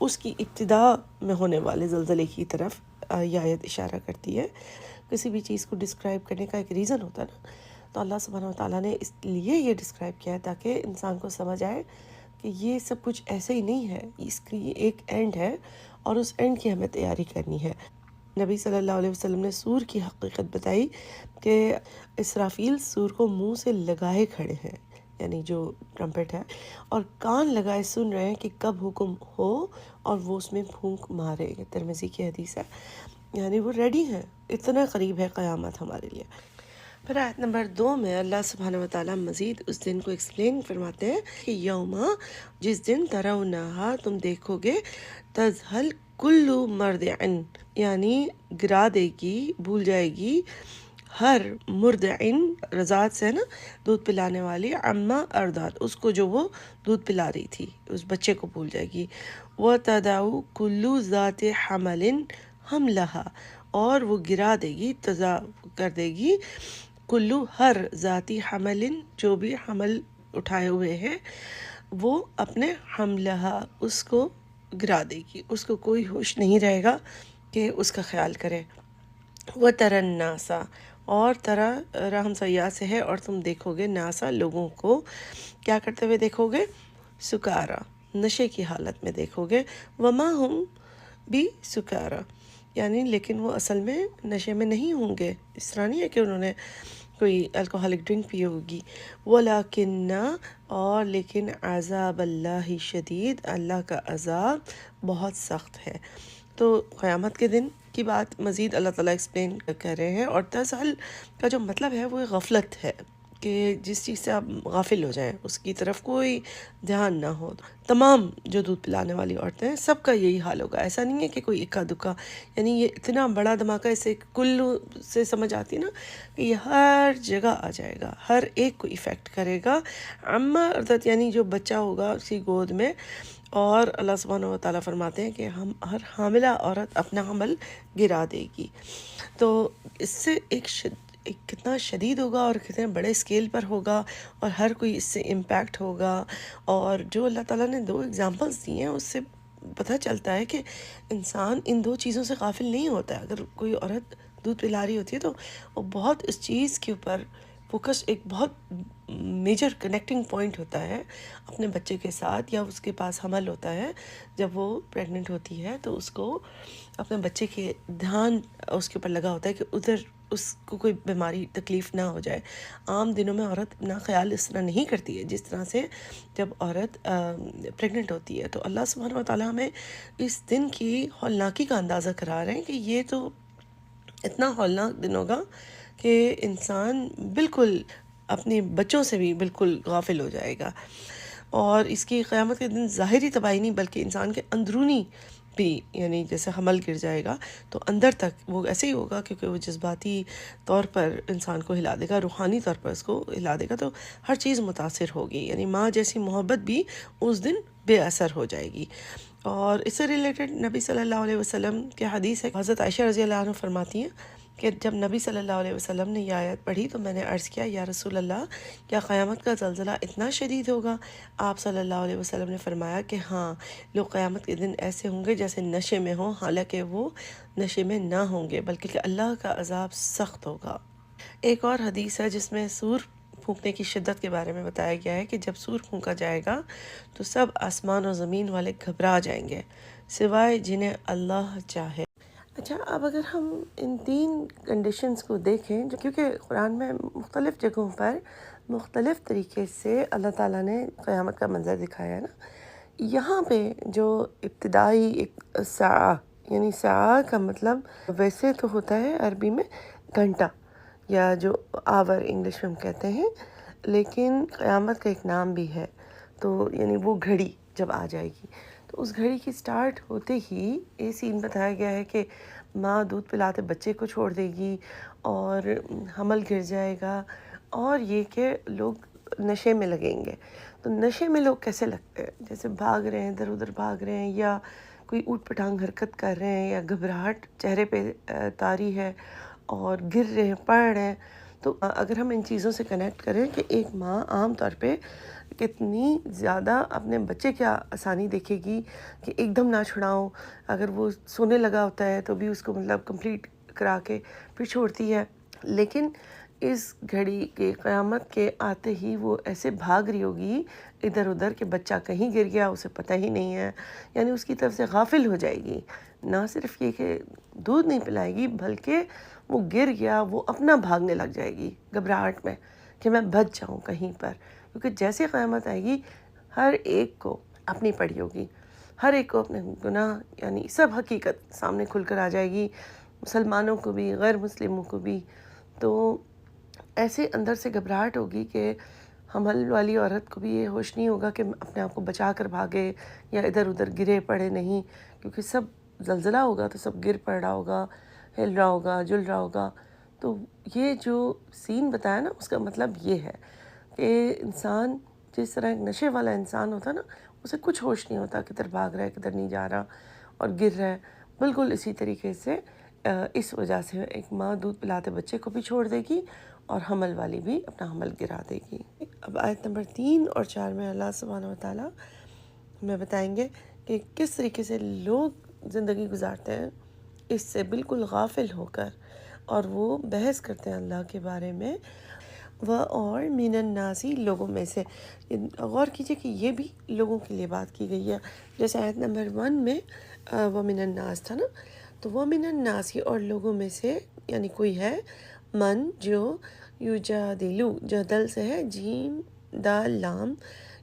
اس کی ابتدا میں ہونے والے زلزلے کی طرف یہ آیت اشارہ کرتی ہے۔ کسی بھی چیز کو ڈسکرائب کرنے کا ایک ریزن ہوتا ہے نا، تو اللہ سبحانہ و تعالیٰ نے اس لیے یہ ڈسکرائب کیا ہے تاکہ انسان کو سمجھ آئے کہ یہ سب کچھ ایسے ہی نہیں ہے، اس کی ایک اینڈ ہے اور اس اینڈ کی ہمیں تیاری کرنی ہے۔ نبی صلی اللہ علیہ وسلم نے سور کی حقیقت بتائی کہ اسرافیل سور کو منہ سے لگائے کھڑے ہیں، یعنی جو ٹرمپٹ ہے، اور کان لگائے سن رہے ہیں کہ کب حکم ہو اور وہ اس میں پھونک مارے۔ یہ ترمذی کی حدیث ہے، یعنی وہ ریڈی ہیں، اتنا قریب ہے قیامت ہمارے لیے۔ پھر آیت نمبر 2 میں اللہ سبحانہ وتعالیٰ مزید اس دن کو ایکسپلین فرماتے ہیں کہ یوما، جس دن ترونہا تم دیکھو گے، تذہل کل مرضعن، یعنی گرا دے گی، بھول جائے گی، ہر مرضعن، رضاعت سے نا دودھ پلانے والی، عما ارضعت، اس کو جو وہ دودھ پلا رہی تھی، اس بچے کو بھول جائے گی، وتضع کل ذات حمل حملہا، اور وہ گرا دے گی، تضع کر دے گی، کلو، ہر، ذاتی حمل، جو بھی حمل اٹھائے ہوئے ہیں، وہ اپنے حملہ، اس کو گرا دے گی، اس کو کوئی ہوش نہیں رہے گا کہ اس کا خیال کرے۔ وہ ترن ناسا، اور طرح رحم سیاح سے ہے، اور تم دیکھو گے ناسا، لوگوں کو کیا کرتے ہوئے دیکھو گے، سکارا، نشے کی حالت میں دیکھو گے، وما ہم بھی سکارا، یعنی لیکن وہ اصل میں نشے میں نہیں ہوں گے، اس طرح نہیں ہے کہ انہوں نے کوئی الکوہلک ڈرنک پی ہوگی، ولیکن، اور لیکن عذاب اللہ شدید، اللہ کا عذاب بہت سخت ہے۔ تو قیامت کے دن کی بات مزید اللہ تعالیٰ ایکسپلین کر رہے ہیں، اور تزحل کا جو مطلب ہے وہ غفلت ہے، کہ جس چیز سے آپ غافل ہو جائیں، اس کی طرف کوئی دھیان نہ ہو۔ تمام جو دودھ پلانے والی عورتیں ہیں، سب کا یہی حال ہوگا، ایسا نہیں ہے کہ کوئی اکا دکا، یعنی یہ اتنا بڑا دھماکہ، اسے کل سے سمجھ آتی نا کہ یہ ہر جگہ آ جائے گا، ہر ایک کو ایفیکٹ کرے گا۔ عما ارضعت، یعنی جو بچہ ہوگا اس کی گود میں، اور اللہ سبحانہ و تعالیٰ فرماتے ہیں کہ ہم ہر حاملہ عورت اپنا حمل گرا دے گی۔ تو اس سے ایک کتنا شدید ہوگا اور کتنے بڑے اسکیل پر ہوگا، اور ہر کوئی اس سے امپیکٹ ہوگا۔ اور جو اللہ تعالیٰ نے 2 ایگزامپلس دیے ہیں، اس سے پتہ چلتا ہے کہ انسان ان 2 چیزوں سے غافل نہیں ہوتا ہے۔ اگر کوئی عورت دودھ پلا رہی ہوتی ہے تو وہ بہت اس چیز کے اوپر فوکس، ایک بہت میجر کنیکٹنگ پوائنٹ ہوتا ہے اپنے بچے کے ساتھ، یا اس کے پاس حمل ہوتا ہے جب وہ پریگننٹ ہوتی ہے، تو اس کو اپنے بچے کے دھیان اس کے اوپر لگا ہوتا ہے کہ ادھر اس کو کوئی بیماری تکلیف نہ ہو جائے۔ عام دنوں میں عورت اپنا خیال اس طرح نہیں کرتی ہے جس طرح سے جب عورت پریگننٹ ہوتی ہے۔ تو اللہ سبحانہ و تعالیٰ ہمیں اس دن کی ہولناکی کا اندازہ کرا رہے ہیں کہ یہ تو اتنا ہولناک دن ہوگا کہ انسان بالکل اپنے بچوں سے بھی بالکل غافل ہو جائے گا۔ اور اس کی قیامت کے دن ظاہری تباہی نہیں، بلکہ انسان کے اندرونی بھی، یعنی جیسے حمل گر جائے گا تو اندر تک وہ ایسے ہی ہوگا، کیونکہ وہ جذباتی طور پر انسان کو ہلا دے گا، روحانی طور پر اس کو ہلا دے گا، تو ہر چیز متاثر ہوگی، یعنی ماں جیسی محبت بھی اس دن بے اثر ہو جائے گی۔ اور اس سے ریلیٹڈ نبی صلی اللہ علیہ وسلم کے حدیث ہے، حضرت عائشہ رضی اللہ عنہ فرماتی ہیں کہ جب نبی صلی اللہ علیہ وسلم نے یہ آیت پڑھی تو میں نے عرض کیا، یا رسول اللہ، کیا قیامت کا زلزلہ اتنا شدید ہوگا؟ آپ صلی اللہ علیہ وسلم نے فرمایا کہ ہاں، لوگ قیامت کے دن ایسے ہوں گے جیسے نشے میں ہوں، حالانکہ وہ نشے میں نہ ہوں گے، بلکہ کہ اللہ کا عذاب سخت ہوگا۔ ایک اور حدیث ہے جس میں سور پھونکنے کی شدت کے بارے میں بتایا گیا ہے کہ جب سور پھونکا جائے گا تو سب آسمان اور زمین والے گھبرا جائیں گے، سوائے جنہیں اللہ چاہے۔ اچھا، اب اگر ہم ان 3 کنڈیشنز کو دیکھیں، جو کیونکہ قرآن میں مختلف جگہوں پر مختلف طریقے سے اللہ تعالیٰ نے قیامت کا منظر دکھایا ہے نا، یہاں پہ جو ابتدائی ایک ساعہ، یعنی ساعہ کا مطلب ویسے تو ہوتا ہے عربی میں گھنٹہ، یا جو آور انگلش میں ہم کہتے ہیں، لیکن قیامت کا ایک نام بھی ہے، تو یعنی وہ گھڑی جب آ جائے گی، تو اس گھڑی کی سٹارٹ ہوتے ہی یہ سین بتایا گیا ہے کہ ماں دودھ پلاتے بچے کو چھوڑ دے گی، اور حمل گر جائے گا، اور یہ کہ لوگ نشے میں لگیں گے۔ تو نشے میں لوگ کیسے لگتے ہیں؟ جیسے بھاگ رہے ہیں، ادھر ادھر بھاگ رہے ہیں، یا کوئی اوٹ پٹانگ حرکت کر رہے ہیں، یا گھبراہٹ چہرے پہ طاری ہے، اور گر رہے ہیں، پڑھ رہے ہیں، تو اگر ہم ان چیزوں سے کنیکٹ کریں کہ ایک ماں عام طور پہ کتنی زیادہ اپنے بچے کیا آسانی دیکھے گی کہ ایک دم نہ چھڑاؤں، اگر وہ سونے لگا ہوتا ہے تو بھی اس کو مطلب کمپلیٹ کرا کے پھر چھوڑتی ہے، لیکن اس گھڑی کے قیامت کے آتے ہی وہ ایسے بھاگ رہی ہوگی ادھر ادھر کہ بچہ کہیں گر گیا اسے پتہ ہی نہیں ہے، یعنی اس کی طرف سے غافل ہو جائے گی، نہ صرف یہ کہ دودھ نہیں پلائے گی بلکہ وہ گر گیا وہ اپنا بھاگنے لگ جائے گی گھبراہٹ میں کہ میں بچ جاؤں کہیں پر، کیونکہ جیسے قیامت آئے گی ہر ایک کو اپنی پڑی ہوگی، ہر ایک کو اپنے گناہ یعنی سب حقیقت سامنے کھل کر آ جائے گی، مسلمانوں کو بھی غیر مسلموں کو بھی۔ تو ایسے اندر سے گھبراہٹ ہوگی کہ حمل والی عورت کو بھی یہ ہوش نہیں ہوگا کہ اپنے آپ کو بچا کر بھاگے یا ادھر ادھر گرے پڑے نہیں، کیونکہ سب زلزلہ ہوگا تو سب گر پڑ رہا ہوگا، ہل رہا ہوگا، جل رہا ہوگا۔ تو یہ جو سین بتایا نا اس کا مطلب یہ ہے کہ انسان جس طرح ایک نشے والا انسان ہوتا نا، اسے کچھ ہوش نہیں ہوتا کدھر بھاگ رہا ہے کدھر نہیں جا رہا اور گر رہا ہے، بالکل اسی طریقے سے اس وجہ سے ایک ماں دودھ پلاتے بچے کو بھی چھوڑ دے گی اور حمل والی بھی اپنا حمل گرا دے گی۔ اب آیت نمبر 3 اور 4 میں اللہ سبحانہ وتعالیٰ ہمیں بتائیں گے کہ کس طریقے سے لوگ زندگی گزارتے ہیں اس سے بالکل غافل ہو کر، اور وہ بحث کرتے ہیں اللہ کے بارے میں، اور من الناسی لوگوں میں سے۔ غور کیجئے کہ یہ بھی لوگوں کے لیے بات کی گئی ہے، جیسے آیت نمبر 1 میں وَمِنَ النَّاسِ تھا نا، تو وَمِنَ النَّاسِ اور لوگوں میں سے یعنی کوئی ہے، من جو یجادلو، جدل سے ہے جیم دال لام،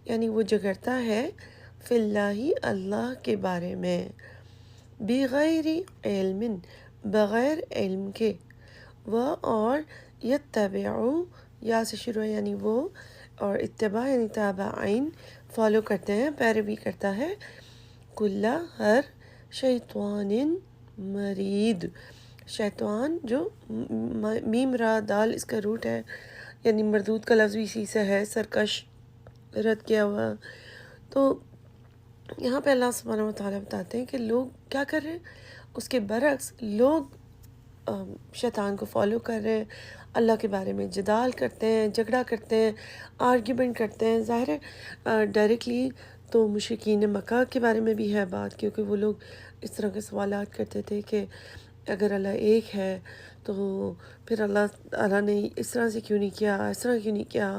یعنی وہ جھگڑتا ہے فی اللہ اللہ کے بارے میں، بغیر علم بغیر علم کے، اور یتبعو یا سے شروع ہے یعنی وہ، اور اتباع یعنی تابعین فالو کرتے ہیں، پیروی کرتا ہے، کلا ہر شیطان مرید، شیطان جو میم را دال اس کا روٹ ہے، یعنی مردود کا لفظ بھی اسی سے ہے، سرکش، رد کیا ہوا۔ تو یہاں پہ اللہ سبحانہ وتعالیٰ بتاتے ہیں کہ لوگ کیا کر رہے ہیں، اس کے برعکس لوگ شیطان کو فالو کر رہے ہیں، اللہ کے بارے میں جدال کرتے ہیں، جھگڑا کرتے ہیں، آرگیومنٹ کرتے ہیں۔ ظاہر ہے ڈائریکٹلی تو مشرکین مکہ کے بارے میں بھی ہے بات، کیونکہ وہ لوگ اس طرح کے سوالات کرتے تھے کہ اگر اللہ ایک ہے تو پھر اللہ تعالیٰ نے اس طرح سے کیوں نہیں کیا، اس طرح کیوں نہیں کیا،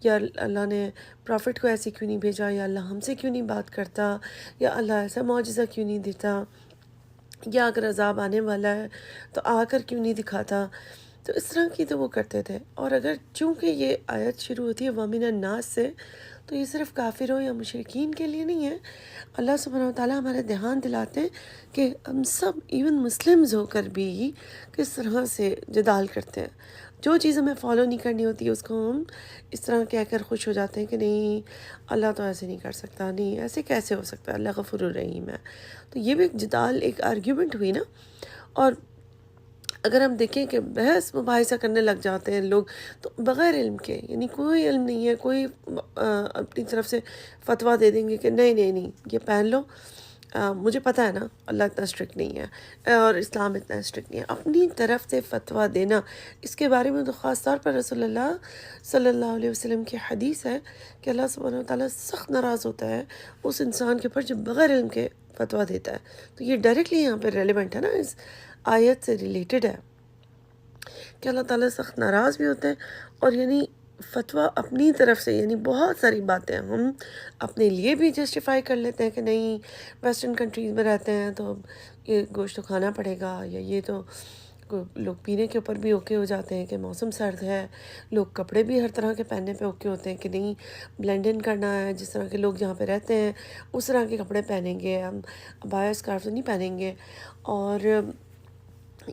یا اللہ نے پرافٹ کو ایسے کیوں نہیں بھیجا، یا اللہ ہم سے کیوں نہیں بات کرتا، یا اللہ ایسا معجزہ کیوں نہیں دیتا، یا اگر عذاب آنے والا ہے تو آ کر کیوں نہیں دکھاتا۔ تو اس طرح کی تو وہ کرتے تھے، اور اگر چونکہ یہ آیت شروع ہوتی ہے وَمِنَ النَّاسِ سے، تو یہ صرف کافروں یا مشرکین کے لیے نہیں ہے، اللہ سبحانہ وتعالیٰ ہمارے دھیان دلاتے ہیں کہ ہم سب ایون مسلمز ہو کر بھی کس طرح سے جدال کرتے ہیں، جو چیز ہمیں فالو نہیں کرنی ہوتی اس کو ہم اس طرح کہہ کر خوش ہو جاتے ہیں کہ نہیں اللہ تو ایسے نہیں کر سکتا، نہیں ایسے کیسے ہو سکتا ہے، اللہ غفور الرحیم ہے۔ تو یہ بھی ایک جدال، ایک آرگیومنٹ ہوئی نا۔ اور اگر ہم دیکھیں کہ بحث مباحثہ کرنے لگ جاتے ہیں لوگ تو بغیر علم کے، یعنی کوئی علم نہیں ہے، کوئی اپنی طرف سے فتویٰ دے دیں گے کہ نہیں نہیں نہیں یہ پہن لو، مجھے پتہ ہے نا اللہ اتنا اسٹرکٹ نہیں ہے اور اسلام اتنا اسٹرکٹ نہیں ہے، اپنی طرف سے فتویٰ دینا، اس کے بارے میں تو خاص طور پر رسول اللہ صلی اللہ علیہ وسلم کی حدیث ہے کہ اللہ سبحانہ وتعالیٰ سخت ناراض ہوتا ہے اس انسان کے اوپر جو بغیر علم کے فتویٰ دیتا ہے۔ تو یہ ڈائریکٹلی یہاں پہ ریلیونٹ ہے نا، اس آیت سے ریلیٹڈ ہے کہ اللہ تعالیٰ سخت ناراض بھی ہوتے ہیں، اور یعنی فتویٰ اپنی طرف سے، یعنی بہت ساری باتیں ہم اپنے لیے بھی جسٹیفائی کر لیتے ہیں کہ نہیں ویسٹرن کنٹریز میں رہتے ہیں تو یہ گوشت تو کھانا پڑے گا، یا یہ تو لوگ پینے کے اوپر بھی اوکے ہو جاتے ہیں کہ موسم سرد ہے، لوگ کپڑے بھی ہر طرح کے پہننے پہ اوکے ہوتے ہیں کہ نہیں بلینڈ ان کرنا ہے، جس طرح کے لوگ جہاں پہ رہتے ہیں اس طرح کے کپڑے پہنیں گے، ہم عبایا اسکارف تو نہیں پہنیں گے، اور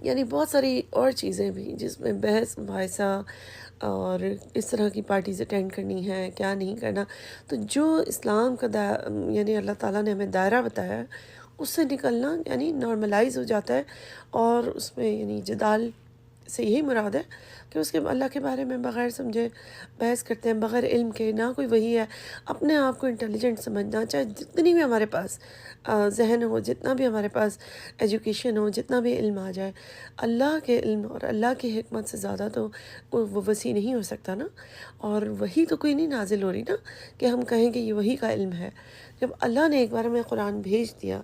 یعنی بہت ساری اور چیزیں بھی جس میں بحث مباحثہ اور اس طرح کی پارٹیز اٹینڈ کرنی ہے کیا نہیں کرنا۔ تو جو اسلام کا یعنی اللہ تعالیٰ نے ہمیں دائرہ بتایا ہے اس سے نکلنا یعنی نارملائز ہو جاتا ہے، اور اس میں یعنی جدال سے یہی مراد ہے کہ اس کے اللہ کے بارے میں بغیر سمجھے بحث کرتے ہیں، بغیر علم کے، نہ کوئی وہی ہے، اپنے آپ کو انٹیلیجنٹ سمجھنا، چاہے جتنی بھی ہمارے پاس ذہن ہو، جتنا بھی ہمارے پاس ایجوکیشن ہو، جتنا بھی علم آ جائے، اللہ کے علم اور اللہ کی حکمت سے زیادہ تو وہ وسیع نہیں ہو سکتا نا۔ اور وہی تو کوئی نہیں نازل ہو رہی نا کہ ہم کہیں کہ یہ وہی کا علم ہے۔ جب اللہ نے ایک بار ہمیں قرآن بھیج دیا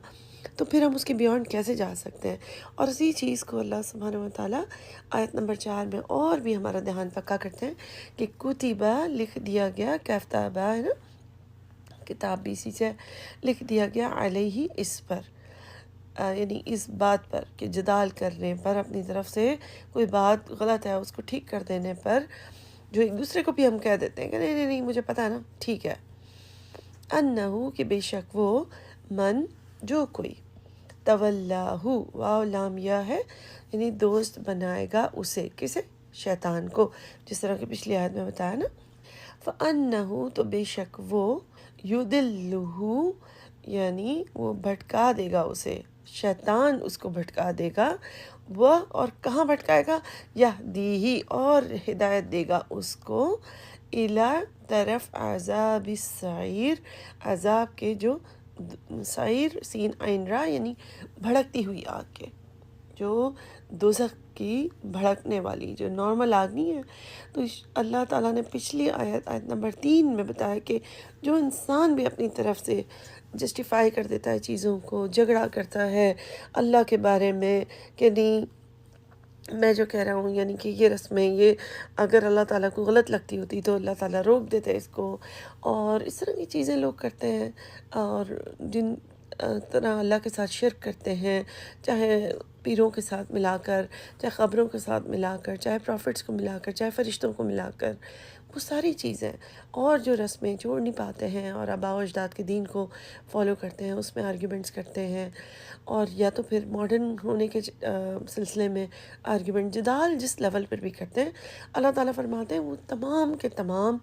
تو پھر ہم اس کے بیونڈ کیسے جا سکتے ہیں؟ اور اسی چیز کو اللہ سبحانہ و تعالیٰ آیت نمبر 4 میں اور بھی ہمارا دھیان پکا کرتے ہیں کہ کتبہ لکھ دیا گیا، کفتابہ ہے نا، کتاب بھی اسی سے لکھ دیا گیا، علیہ اس پر، یعنی اس بات پر کہ جدال کرنے پر، اپنی طرف سے کوئی بات غلط ہے اس کو ٹھیک کر دینے پر، جو ایک دوسرے کو بھی ہم کہہ دیتے ہیں کہ نہیں نہیں نہیں مجھے پتہ ہے نا، ٹھیک ہے، انہو کہ بے شک وہ، من جو کوئی، تولاہو واو لام یا ہے، یعنی دوست بنائے گا اسے، کسے؟ شیطان کو، جس طرح کہ پچھلی آیت میں بتایا نا، فَأَنَّهُ تو بے شک وہ، يُدِلُّهُ یعنی وہ بھٹکا دے گا اسے، شیطان اس کو بھٹکا دے گا، وہ اور کہاں بھٹکائے گا؟ یہدیہ اور ہدایت دے گا اس کو، الی طرف عذاب السعیر، عذاب کے جو سعیر سین عین را یعنی بھڑکتی ہوئی آگ کے، جو دوزخ کی بھڑکنے والی، جو نارمل آگ نہیں ہے۔ تو اللہ تعالیٰ نے پچھلی آیت نمبر 3 میں بتایا کہ جو انسان بھی اپنی طرف سے جسٹیفائی کر دیتا ہے چیزوں کو، جھگڑا کرتا ہے اللہ کے بارے میں کہ نہیں میں جو کہہ رہا ہوں، یعنی کہ یہ رسمیں، یہ اگر اللہ تعالیٰ کو غلط لگتی ہوتی تو اللہ تعالیٰ روک دیتے اس کو، اور اس طرح کی چیزیں لوگ کرتے ہیں، اور جن طرح اللہ کے ساتھ شرک کرتے ہیں، چاہے پیروں کے ساتھ ملا کر، چاہے قبروں کے ساتھ ملا کر، چاہے پروفٹس کو ملا کر، چاہے فرشتوں کو ملا کر، وہ ساری چیزیں، اور جو رسمیں چھوڑ نہیں پاتے ہیں اور آباء و اجداد کے دین کو فالو کرتے ہیں، اس میں آرگیومنٹس کرتے ہیں، اور یا تو پھر ماڈرن ہونے کے سلسلے میں آرگیومنٹ، جدال جس لیول پر بھی کرتے ہیں، اللہ تعالیٰ فرماتے ہیں وہ تمام کے تمام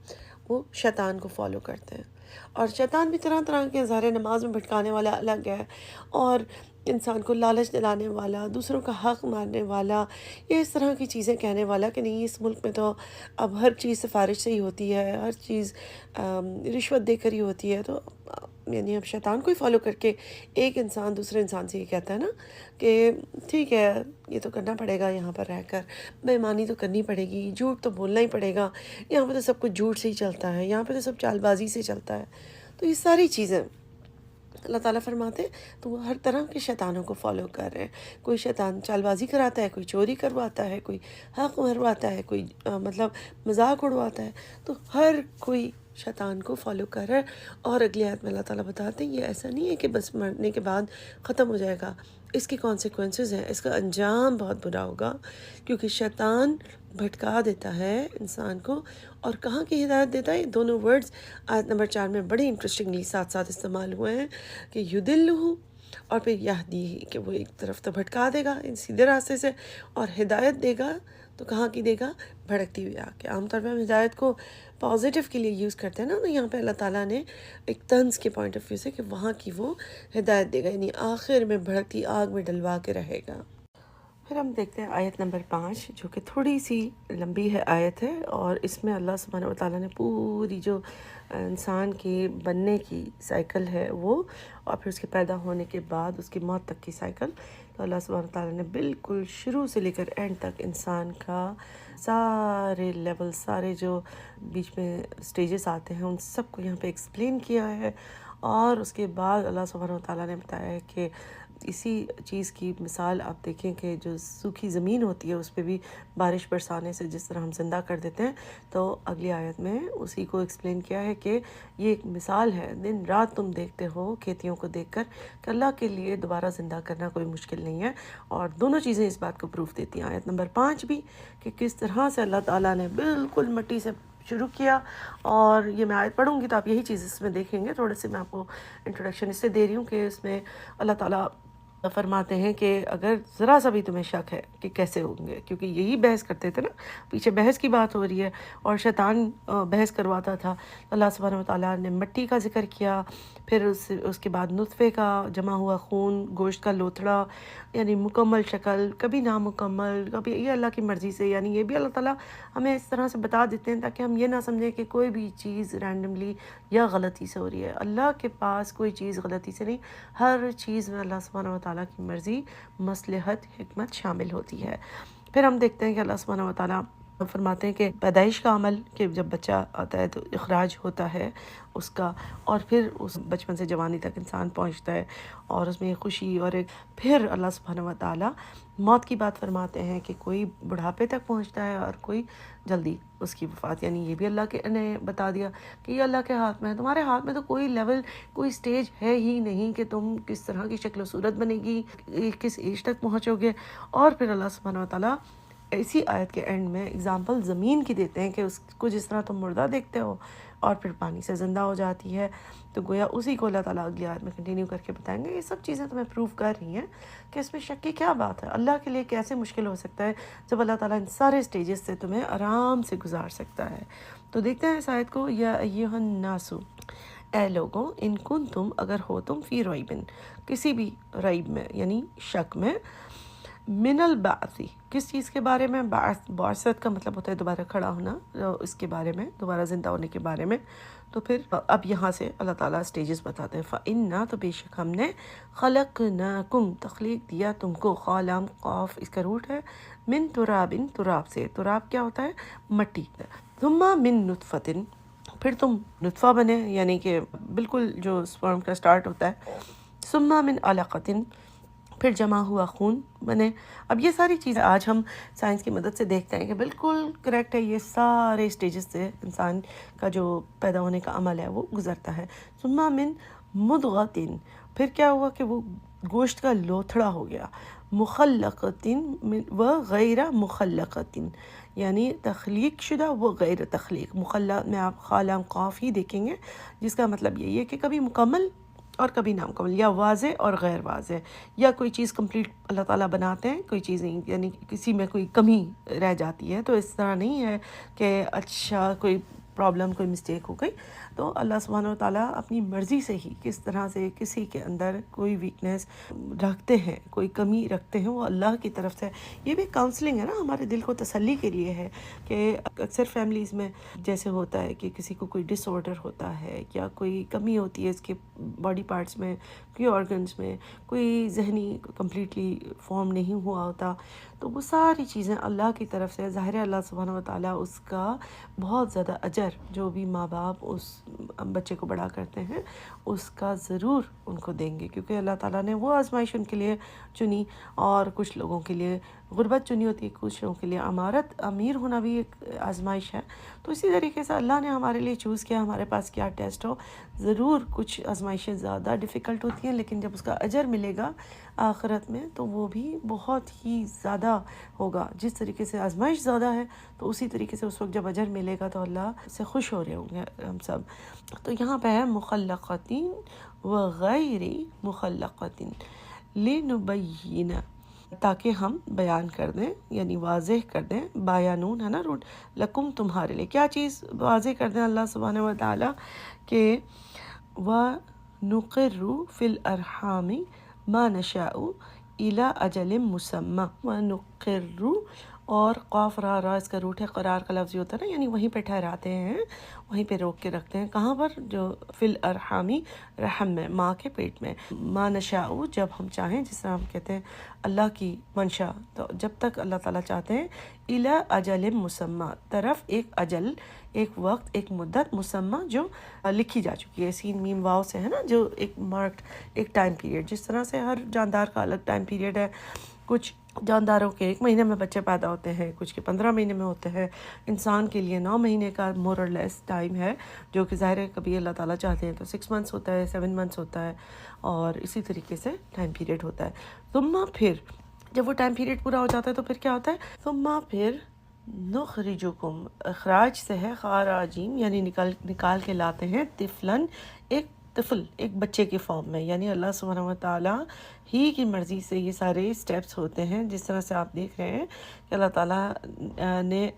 وہ شیطان کو فالو کرتے ہیں۔ اور شیطان بھی طرح طرح کے ظاہر نماز میں بھٹکانے والا الگ ہے، اور انسان کو لالچ دلانے والا، دوسروں کا حق مارنے والا، یہ اس طرح کی چیزیں کہنے والا کہ نہیں اس ملک میں تو اب ہر چیز سفارش سے ہی ہوتی ہے، ہر چیز رشوت دے کر ہی ہوتی ہے، تو یعنی اب شیطان کو ہی فالو کر کے ایک انسان دوسرے انسان سے یہ کہتا ہے نا کہ ٹھیک ہے یہ تو کرنا پڑے گا، یہاں پر رہ کر بے ایمانی تو کرنی پڑے گی، جھوٹ تو بولنا ہی پڑے گا، یہاں پہ تو سب کچھ جھوٹ سے ہی چلتا ہے، یہاں پہ تو سب چال بازی سے چلتا ہے۔ تو یہ ساری چیزیں اللہ تعالیٰ فرماتے ہیں تو وہ ہر طرح کے شیطانوں کو فالو کر رہے ہیں۔ کوئی شیطان چال بازی کراتا ہے، کوئی چوری کرواتا ہے، کوئی حق مرواتا ہے، کوئی مطلب مذاق اڑواتا ہے، تو ہر کوئی شیطان کو فالو کر رہا ہے۔ اور اگلی آیت میں اللہ تعالیٰ بتاتے ہیں یہ ایسا نہیں ہے کہ بس مرنے کے بعد ختم ہو جائے گا، اس کی کانسیکوینسز ہیں، اس کا انجام بہت برا ہوگا، کیونکہ شیطان بھٹکا دیتا ہے انسان کو، اور کہاں کی ہدایت دیتا ہے؟ یہ دونوں ورڈز آیت نمبر 4 میں بڑی انٹرسٹنگلی ساتھ ساتھ استعمال ہوئے ہیں کہ یدلہ اور پھر یہدی، کہ وہ ایک طرف تو بھٹکا دے گا سیدھے راستے سے، اور ہدایت دے گا تو کہاں کی دے گا؟ بھڑکتی ہوئی آگ کے۔ عام طور پہ ہم ہدایت کو پازیٹیو کے لیے یوز کرتے ہیں نا، تو یہاں پہ اللہ تعالیٰ نے ایک طنز کے پوائنٹ آف ویو سے کہ وہاں کی وہ ہدایت دے گا، یعنی آخر میں بھڑکتی آگ میں ڈلوا کے رہے گا۔ پھر ہم دیکھتے ہیں آیت نمبر 5، جو کہ تھوڑی سی لمبی ہے آیت ہے، اور اس میں اللہ سبحانہ و تعالیٰ نے پوری جو انسان کی بننے کی سائیکل ہے وہ، اور پھر اس کے پیدا ہونے کے بعد اس کی موت تک کی سائیکل، تو اللہ سبحانہ و تعالیٰ نے بالکل شروع سے لے کر اینڈ تک انسان کا سارے لیول، سارے جو بیچ میں سٹیجز آتے ہیں ان سب کو یہاں پہ ایکسپلین کیا ہے۔ اور اس کے بعد اللہ سبحانہ و تعالیٰ نے بتایا ہے کہ اسی چیز کی مثال آپ دیکھیں کہ جو سوکھی زمین ہوتی ہے اس پہ بھی بارش برسانے سے جس طرح ہم زندہ کر دیتے ہیں، تو اگلی آیت میں اسی کو ایکسپلین کیا ہے کہ یہ ایک مثال ہے، دن رات تم دیکھتے ہو کھیتیوں کو دیکھ کر کہ اللہ کے لیے دوبارہ زندہ کرنا کوئی مشکل نہیں ہے، اور دونوں چیزیں اس بات کو پروف دیتی ہیں۔ آیت نمبر 5 بھی کہ کس طرح سے اللہ تعالیٰ نے بالکل مٹی سے شروع کیا، اور یہ میں آیت پڑھوں گی تو آپ یہی چیز اس میں دیکھیں گے۔ تھوڑے سے میں آپ کو انٹروڈکشن اس سے دے رہی ہوں کہ اس میں اللہ تعالیٰ فرماتے ہیں کہ اگر ذرا سا بھی تمہیں شک ہے کہ کیسے ہوں گے، کیونکہ یہی بحث کرتے تھے نا، پیچھے بحث کی بات ہو رہی ہے اور شیطان بحث کرواتا تھا۔ اللہ سبحانہ وتعالیٰ نے مٹی کا ذکر کیا، پھر اس کے بعد نطفے کا جمع ہوا خون، گوشت کا لوتھڑا، یعنی مکمل شکل، کبھی نامکمل، کبھی یہ اللہ کی مرضی سے، یعنی یہ بھی اللہ تعالیٰ ہمیں اس طرح سے بتا دیتے ہیں تاکہ ہم یہ نہ سمجھیں کہ کوئی بھی چیز رینڈملی یا غلطی سے ہو رہی ہے۔ اللہ کے پاس کوئی چیز غلطی سے نہیں، ہر چیز میں اللہ سبحانہ وتعالیٰ کی مرضی، مصلحت، حکمت شامل ہوتی ہے۔ پھر ہم دیکھتے ہیں کہ اللہ سبحانہ وتعالیٰ فرماتے ہیں کہ پیدائش کا عمل، کہ جب بچہ آتا ہے تو اخراج ہوتا ہے اس کا، اور پھر اس بچپن سے جوانی تک انسان پہنچتا ہے اور اس میں ایک خوشی اور ایک، پھر اللہ سبحانہ وتعالیٰ موت کی بات فرماتے ہیں کہ کوئی بڑھاپے تک پہنچتا ہے اور کوئی جلدی اس کی وفات، یعنی یہ بھی اللہ کے نے بتا دیا کہ یہ اللہ کے ہاتھ میں ہے۔ تمہارے ہاتھ میں تو کوئی لیول، کوئی سٹیج ہے ہی نہیں کہ تم کس طرح کی شکل و صورت بنے گی، کس ایج تک پہنچو گے۔ اور پھر اللہ سبحانہ وتعالیٰ اسی آیت کے اینڈ میں اگزامپل زمین کی دیتے ہیں کہ اس کو جس طرح تم مردہ دیکھتے ہو اور پھر پانی سے زندہ ہو جاتی ہے، تو گویا اسی کو اللہ تعالیٰ اگلی آیت میں کنٹینیو کر کے بتائیں گے۔ یہ سب چیزیں تمہیں پروو کر رہی ہیں کہ اس میں شک کی کیا بات ہے، اللہ کے لیے کیسے مشکل ہو سکتا ہے جب اللہ تعالیٰ ان سارے سٹیجز سے تمہیں آرام سے گزار سکتا ہے۔ تو دیکھتے ہیں اس آیت کو، یا ایھا الناس، اے لوگوں، ان کنتم، اگر ہو تم، فی ریب، کسی بھی ریب میں یعنی شک میں، من البعث، کس چیز کے بارے میں؟ بعثت کا مطلب ہوتا ہے دوبارہ کھڑا ہونا، اس کے بارے میں، دوبارہ زندہ ہونے کے بارے میں۔ تو پھر اب یہاں سے اللہ تعالیٰ سٹیجز بتاتے ہیں، فَإِنَّا، تو بے شک ہم نے، خَلَقْنَاكُمْ، تخلیق دیا تم کو، خالام قاف اس کا روٹ ہے، من تراب، تراب سے، تراب کیا ہوتا ہے؟ مٹی۔ ثم من نطفۃ، پھر تم نطفہ بنے، یعنی کہ بالکل جو سپرم کا سٹارٹ ہوتا ہے، ثم من علقۃ، پھر جمع ہوا خون بنے۔ اب یہ ساری چیزیں آج ہم سائنس کی مدد سے دیکھتے ہیں کہ بالکل کریکٹ ہے، یہ سارے سٹیجز سے انسان کا جو پیدا ہونے کا عمل ہے وہ گزرتا ہے۔ ثم من مضغۃ، پھر کیا ہوا کہ وہ گوشت کا لوتھڑا ہو گیا، مخلقۃ و غیر مخلقۃ، یعنی تخلیق شدہ و غیر تخلیق۔ مخلق میں آپ خالام قاف ہی دیکھیں گے، جس کا مطلب یہی ہے کہ کبھی مکمل اور کبھی نامکمل، یا واضح اور غیر واضح، یا کوئی چیز کمپلیٹ اللہ تعالیٰ بناتے ہیں، کوئی چیز نہیں، یعنی کسی میں کوئی کمی رہ جاتی ہے، تو اس طرح نہیں ہے کہ اچھا کوئی پرابلم، کوئی مسٹیک ہو گئی۔ تو اللہ سبحانہ وتعالیٰ اپنی مرضی سے ہی کس طرح سے کسی کے اندر کوئی ویکنیس رکھتے ہیں، کوئی کمی رکھتے ہیں، وہ اللہ کی طرف سے۔ یہ بھی کاؤنسلنگ ہے نا، ہمارے دل کو تسلی کے لیے ہے کہ اکثر فیملیز میں جیسے ہوتا ہے کہ کسی کو کوئی ڈس آرڈر ہوتا ہے یا کوئی کمی ہوتی ہے اس کے باڈی پارٹس میں، کوئی آرگنز میں، کوئی ذہنی کمپلیٹلی فارم نہیں ہوا ہوتا، تو وہ ساری چیزیں اللہ کی طرف سے ظاہر ہے۔ اللہ سبحانہ وتعالیٰ اس کا بہت زیادہ اجر، جو بھی ماں باپ اس بچے کو بڑا کرتے ہیں اس کا ضرور ان کو دیں گے، کیونکہ اللہ تعالیٰ نے وہ آزمائش ان کے لیے چنی، اور کچھ لوگوں کے لیے غربت چنی ہوتی ہے، کچھ لوگوں کے لیے امارت، امیر ہونا بھی ایک آزمائش ہے۔ تو اسی طریقے سے اللہ نے ہمارے لیے چوز کیا، ہمارے پاس کیا ٹیسٹ ہو، ضرور کچھ آزمائشیں زیادہ ڈیفیکلٹ ہوتی ہیں، لیکن جب اس کا اجر ملے گا آخرت میں تو وہ بھی بہت ہی زیادہ ہوگا۔ جس طریقے سے آزمائش زیادہ ہے تو اسی طریقے سے اس وقت جب اجر ملے گا تو اللہ سے خوش ہو رہے ہوں گے ہم سب۔ تو یہاں پہ ہے مخلقتین و غیر مخلقتین لنبین، تاکہ ہم بیان کر دیں، یعنی واضح کر دیں، بیانون ہے نا روٹ، لکم، تمہارے لیے کیا چیز واضح کر دیں اللہ سبحانہ وتعالیٰ، کہ وَنُقِرُّ فِي الْأَرْحَامِ مَا نَشَاءُ إِلَىٰ أَجَلٍ مُّسَمًّى، وَنُقِرُّ، اور قاف را، را اس کا روٹ ہے، قرار کا لفظ ہوتا ہے نا، یعنی وہیں پہ ٹھہراتے ہیں، وہیں پہ روک کے رکھتے ہیں، کہاں پر؟ جو فی الارحامی، رحم میں، ماں کے پیٹ میں، ما نشاء، جب ہم چاہیں، جس طرح ہم کہتے ہیں اللہ کی منشا، تو جب تک اللہ تعالیٰ چاہتے ہیں، الی اجل مسمى، طرف ایک اجل، ایک وقت، ایک مدت مسمى جو لکھی جا چکی ہے، سین میم واو سے ہے نا، جو ایک مارکڈ ایک ٹائم پیریڈ، جس طرح سے ہر جاندار کا الگ ٹائم پیریڈ ہے، کچھ جانداروں کے 1 مہینے میں بچے پیدا ہوتے ہیں، کچھ کے 15 مہینے میں ہوتے ہیں، انسان کے لیے 9 مہینے کا مور اور لیس ٹائم ہے، جو کہ ظاہر ہے کبھی اللہ تعالیٰ چاہتے ہیں تو 6 منتھس ہوتا ہے، 7 منتھس ہوتا ہے، اور اسی طریقے سے ٹائم پیریڈ ہوتا ہے۔ ثم، پھر جب وہ ٹائم پیریڈ پورا ہو جاتا ہے تو پھر کیا ہوتا ہے؟ ثم، پھر نخرجکم، اخراج سے ہے، خراجین، یعنی نکال کے لاتے ہیں، طفلاً، ایک طفل، ایک بچے کی فارم میں، یعنی اللہ سبحانہ و تعالیٰ ہی کی مرضی سے یہ سارے سٹیپس ہوتے ہیں. جس طرح سے آپ دیکھ رہے ہیں کہ اللہ تعالیٰ نے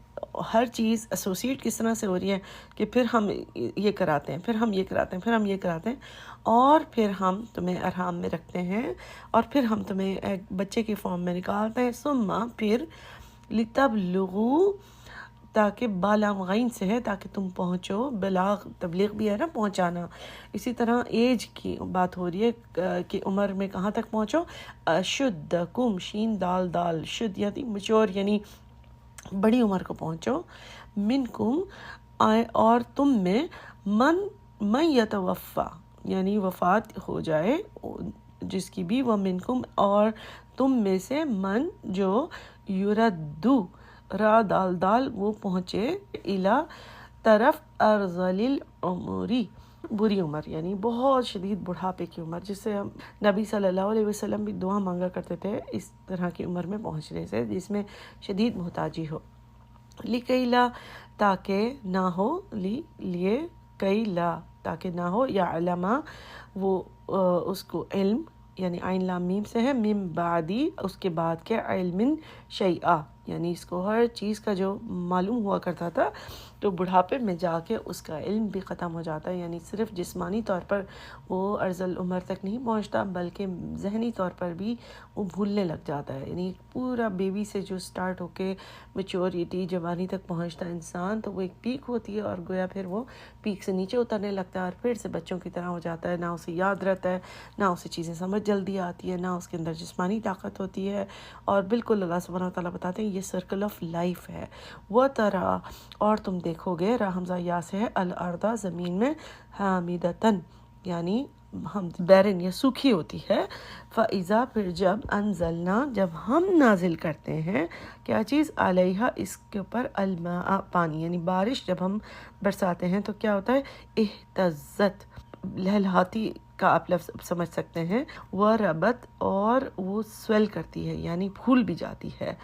ہر چیز ایسوسیٹ کس طرح سے ہو رہی ہے کہ پھر ہم یہ کراتے ہیں، پھر ہم یہ کراتے ہیں، پھر ہم یہ کراتے ہیں، اور پھر ہم تمہیں ارحام میں رکھتے ہیں، اور پھر ہم تمہیں ایک بچے کی فارم میں نکالتے ہیں. ثم پھر لتبلغوا، تاکہ بالغین سے ہے، تاکہ تم پہنچو. بلاغ تبلیغ بھی ہے نا، پہنچانا. اسی طرح ایج کی بات ہو رہی ہے کہ عمر میں کہاں تک پہنچو. شدکم، شین دال دال، شد یعنی مچور، یعنی بڑی عمر کو پہنچو. منکم، اور تم میں، من یتوفا، یعنی وفات ہو جائے جس کی بھی. وہ منکم، اور تم میں سے، من جو یردو، را دال دال، وہ پہنچے، الا طرف، ارذل العمری، بری عمر، یعنی بہت شدید بڑھاپے کی عمر، جس سے ہم نبی صلی اللہ علیہ وسلم بھی دعا مانگا کرتے تھے اس طرح کی عمر میں پہنچنے سے جس میں شدید محتاجی ہو. لکئی لا، تاکہ نہ ہو، لیے کئی لا، تاکہ نہ ہو، یا علما، وہ اس کو علم، یعنی عین لام میم سے ہے، من بعدی، اس کے بعد کے، علم شیئا، یعنی اس کو ہر چیز کا جو معلوم ہوا کرتا تھا تو بڑھاپے میں جا کے اس کا علم بھی ختم ہو جاتا ہے. یعنی صرف جسمانی طور پر وہ ارذل عمر تک نہیں پہنچتا، بلکہ ذہنی طور پر بھی وہ بھولنے لگ جاتا ہے. یعنی پورا بیبی سے جو سٹارٹ ہو کے میچورٹی، جوانی تک پہنچتا ہے انسان، تو وہ ایک پیک ہوتی ہے، اور گویا پھر وہ پیک سے نیچے اترنے لگتا ہے، اور پھر سے بچوں کی طرح ہو جاتا ہے. نہ اسے یاد رہتا ہے، نہ اسے چیزیں سمجھ جلدی آتی ہے، نہ اس کے اندر جسمانی طاقت ہوتی ہے. اور بالکل اللہ سبحانہ وتعالیٰ بتاتے ہیں یہ سرکل آف لائف ہے. وہ طرح، اور تم دیکھو گے، را حمزہ یا سے ہے، الارض، زمین میں، حامدتن، یعنی ہم بیرن یا سوکھی ہوتی ہے. فَإِذَا، پھر جب، انزلنا، جب ہم نازل کرتے ہیں، کیا چیز، علیہا، اس کے اوپر، الماء، پانی، یعنی بارش جب ہم برساتے ہیں تو کیا ہوتا ہے، اہتزت، لہلہاتی کا آپ لفظ سمجھ سکتے ہیں. وربت، اور وہ سویل کرتی ہے، یعنی پھول بھی جاتی ہے.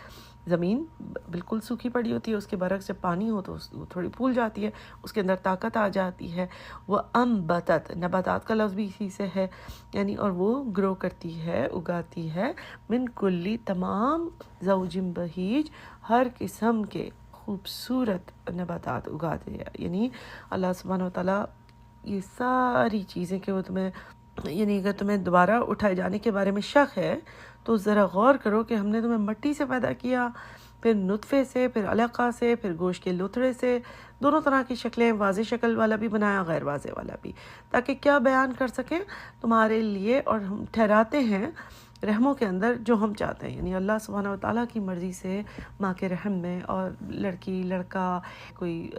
زمین بالکل سوکھی پڑی ہوتی ہے، اس کے برعکس جب پانی ہو تو وہ تھوڑی پھول جاتی ہے، اس کے اندر طاقت آ جاتی ہے. وہ انبتت، نباتات کا لفظ بھی اسی سے ہے، یعنی اور وہ گرو کرتی ہے، اگاتی ہے. من کلی، تمام، زوج بہیج، ہر قسم کے خوبصورت نباتات اگاتے ہیں. یعنی اللہ سبحانہ وتعالیٰ یہ ساری چیزیں کہ وہ تمہیں، یعنی اگر تمہیں دوبارہ اٹھائے جانے کے بارے میں شک ہے تو ذرا غور کرو کہ ہم نے تمہیں مٹی سے پیدا کیا، پھر نطفے سے، پھر علقہ سے، پھر گوشت کے لوتھڑے سے، دونوں طرح کی شکلیں، واضح شکل والا بھی بنایا، غیر واضح والا بھی، تاکہ کیا بیان کر سکیں تمہارے لیے. اور ہم ٹھہراتے ہیں رحموں کے اندر جو ہم چاہتے ہیں. یعنی اللہ سبحانہ وتعالیٰ کی مرضی سے ماں کے رحم میں، اور لڑکی لڑکا، کوئی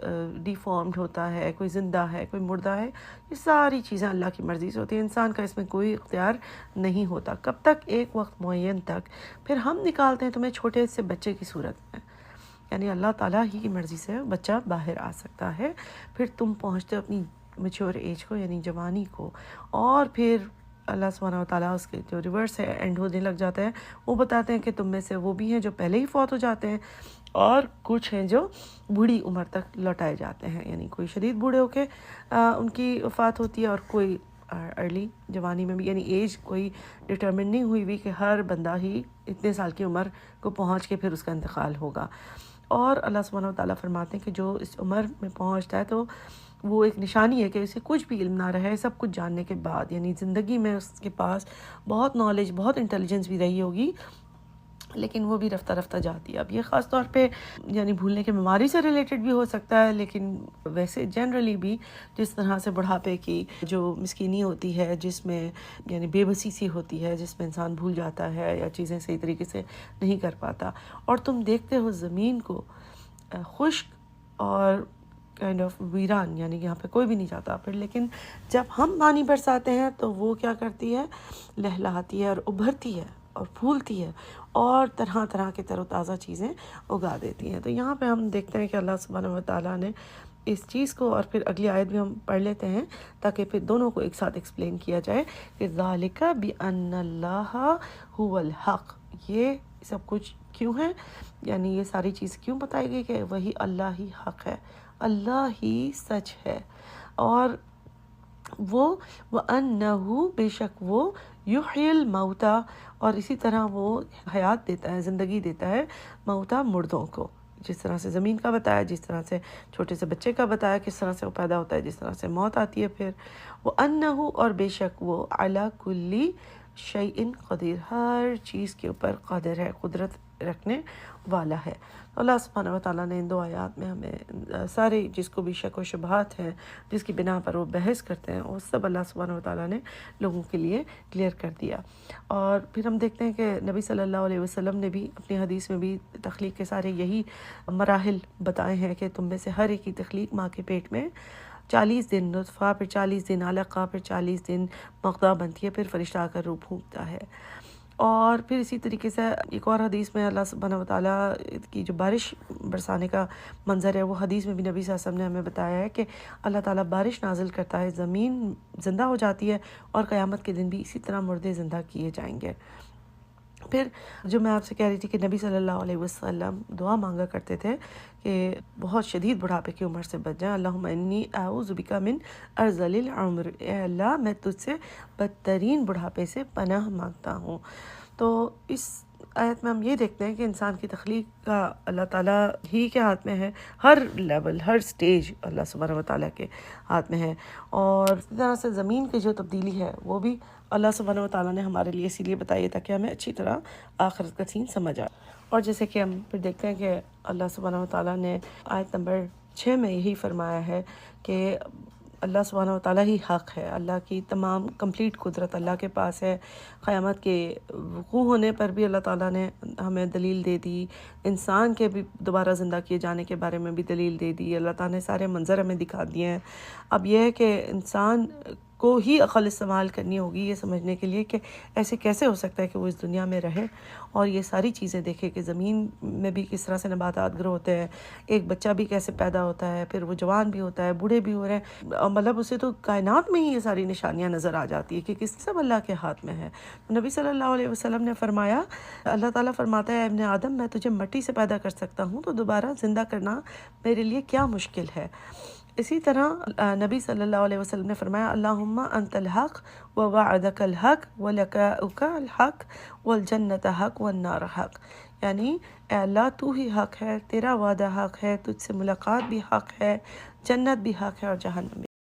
ڈیفارمڈ ہوتا ہے، کوئی زندہ ہے، کوئی مردہ ہے، یہ ساری چیزیں اللہ کی مرضی سے ہوتی ہیں. انسان کا اس میں کوئی اختیار نہیں ہوتا. کب تک، ایک وقت معین تک. پھر ہم نکالتے ہیں تمہیں چھوٹے سے بچے کی صورت میں، یعنی اللہ تعالیٰ ہی کی مرضی سے بچہ باہر آ سکتا ہے. پھر تم پہنچتے اپنی میچور ایج کو، یعنی جوانی کو، اور پھر اللہ سبحانہ وتعالیٰ اس کے جو ریورس ہے، اینڈ ہونے لگ جاتا ہے. وہ بتاتے ہیں کہ تم میں سے وہ بھی ہیں جو پہلے ہی فوت ہو جاتے ہیں، اور کچھ ہیں جو بوڑھی عمر تک لوٹائے جاتے ہیں. یعنی کوئی شدید بوڑھے ہو کے ان کی وفات ہوتی ہے، اور کوئی ارلی جوانی میں بھی، یعنی ایج کوئی ڈٹرمن نہیں ہوئی بھی کہ ہر بندہ ہی اتنے سال کی عمر کو پہنچ کے پھر اس کا انتقال ہوگا. اور اللہ سبحانہ وتعالیٰ فرماتے ہیں کہ جو اس عمر میں پہنچتا ہے تو وہ ایک نشانی ہے کہ اسے کچھ بھی علم نہ رہے سب کچھ جاننے کے بعد. یعنی زندگی میں اس کے پاس بہت نالج، بہت انٹیلیجنس بھی رہی ہوگی، لیکن وہ بھی رفتہ رفتہ جاتی ہے. اب یہ خاص طور پہ یعنی بھولنے کی بیماری سے ریلیٹڈ بھی ہو سکتا ہے، لیکن ویسے جنرلی بھی جس طرح سے بڑھاپے کی جو مسکینی ہوتی ہے، جس میں یعنی بے بسی سی ہوتی ہے، جس میں انسان بھول جاتا ہے یا چیزیں صحیح طریقے سے نہیں کر پاتا. اور تم دیکھتے ہو زمین کو خشک اور کائنڈ آف ویران، یعنی یہاں پہ کوئی بھی نہیں جاتا. پھر لیکن جب ہم پانی برساتے ہیں تو وہ کیا کرتی ہے، لہلاتی ہے اور ابھرتی ہے اور پھولتی ہے، اور طرح طرح کے تر و تازہ چیزیں اگا دیتی ہیں. تو یہاں پہ ہم دیکھتے ہیں کہ اللہ سبحانہ وتعالیٰ نے اس چیز کو، اور پھر اگلی آیت بھی ہم پڑھ لیتے ہیں تاکہ پھر دونوں کو ایک ساتھ ایکسپلین کیا جائے کہ ذالک بأن اللہ هو الحق. یہ سب کچھ کیوں ہے، یعنی یہ ساری چیز کیوں بتائی گئی کہ وہی اللہ ہی حق ہے، اللہ ہی سچ ہے. اور وَأَنَّهُ بے شک وہ یحیی الموتیٰ اور اسی طرح وہ حیات دیتا ہے، زندگی دیتا ہے موتیٰ مردوں کو، جس طرح سے زمین کا بتایا، جس طرح سے چھوٹے سے بچے کا بتایا کس طرح سے وہ پیدا ہوتا ہے، جس طرح سے موت آتی ہے پھر وَأَنَّهُ اور بے شک وہ عَلَى كُلِّ شَيْءٍ قدیر ہر چیز کے اوپر قادر ہے، قدرت رکھنے والا ہے۔ تو اللہ سبحانہ وتعالیٰ نے ان دو آیات میں ہمیں سارے جس کو بھی شک و شبہات ہیں، جس کی بنا پر وہ بحث کرتے ہیں، وہ سب اللہ سبحانہ وتعالیٰ نے لوگوں کے لیے کلیئر کر دیا۔ اور پھر ہم دیکھتے ہیں کہ نبی صلی اللہ علیہ وسلم نے بھی اپنی حدیث میں بھی تخلیق کے سارے یہی مراحل بتائے ہیں کہ تم میں سے ہر ایک کی تخلیق ماں کے پیٹ میں 40 دن نطفہ، پھر 40 دن علقہ، پھر 40 دن مغدہ بنتی ہے، پھر فرشتہ آ کر روح پھونکتا ہے۔ اور پھر اسی طریقے سے ایک اور حدیث میں اللہ سبحانہ وتعالیٰ کی جو بارش برسانے کا منظر ہے، وہ حدیث میں بھی نبی صلی اللہ علیہ وسلم نے ہمیں بتایا ہے کہ اللہ تعالیٰ بارش نازل کرتا ہے، زمین زندہ ہو جاتی ہے، اور قیامت کے دن بھی اسی طرح مردے زندہ کیے جائیں گے۔ پھر جو میں آپ سے کہہ رہی تھی کہ نبی صلی اللہ علیہ وسلم دعا مانگا کرتے تھے کہ بہت شدید بڑھاپے کی عمر سے بچ جائیں، اللہم انی اعوذ بک من ارذل العمر، اے اللہ میں تجھ سے بدترین بڑھاپے سے پناہ مانگتا ہوں۔ تو اس آیت میں ہم یہ دیکھتے ہیں کہ انسان کی تخلیق کا اللہ تعالیٰ ہی کے ہاتھ میں ہے، ہر لیول، ہر سٹیج اللہ سبحانہ وتعالیٰ کے ہاتھ میں ہے، اور اسی طرح سے زمین کی جو تبدیلی ہے وہ بھی اللہ سبحانہ وتعالیٰ نے ہمارے لیے اسی لیے بتائی ہے تاکہ ہمیں اچھی طرح آخرت کا سین سمجھ آئے۔ اور جیسے کہ ہم پھر دیکھتے ہیں کہ اللہ سبحانہ وتعالیٰ نے آیت نمبر 6 میں یہی فرمایا ہے کہ اللہ سبحانہ وتعالیٰ ہی حق ہے، اللہ کی تمام کمپلیٹ قدرت اللہ کے پاس ہے۔ قیامت کے وقوع ہونے پر بھی اللہ تعالیٰ نے ہمیں دلیل دے دی، انسان کے بھی دوبارہ زندہ کیے جانے کے بارے میں بھی دلیل دے دی، اللہ تعالیٰ نے سارے منظر ہمیں دکھا دیے ہیں۔ اب یہ ہے کہ انسان کو ہی عقل استعمال کرنی ہوگی یہ سمجھنے کے لیے کہ ایسے کیسے ہو سکتا ہے کہ وہ اس دنیا میں رہے اور یہ ساری چیزیں دیکھے کہ زمین میں بھی کس طرح سے نباتات گرو ہوتے ہیں، ایک بچہ بھی کیسے پیدا ہوتا ہے، پھر وہ جوان بھی ہوتا ہے، بوڑھے بھی ہو رہے ہیں، مطلب اسے تو کائنات میں ہی یہ ساری نشانیاں نظر آ جاتی ہے کہ کس سب اللہ کے ہاتھ میں ہے۔ نبی صلی اللہ علیہ وسلم نے فرمایا، اللہ تعالیٰ فرماتا ہے، ابن آدم میں تجھے مٹی سے پیدا کر سکتا ہوں تو دوبارہ زندہ کرنا میرے لیے کیا مشکل ہے۔ اسی طرح نبی صلی اللہ علیہ وسلم نے فرمایا، اللہم انت الحق ووعدک الحق ولقاؤک الحق والجنت حق والنار حق، یعنی اے اللہ تو ہی حق ہے، تیرا وعدہ حق ہے، تجھ سے ملاقات بھی حق ہے، جنت بھی حق ہے اور جہنم بھی۔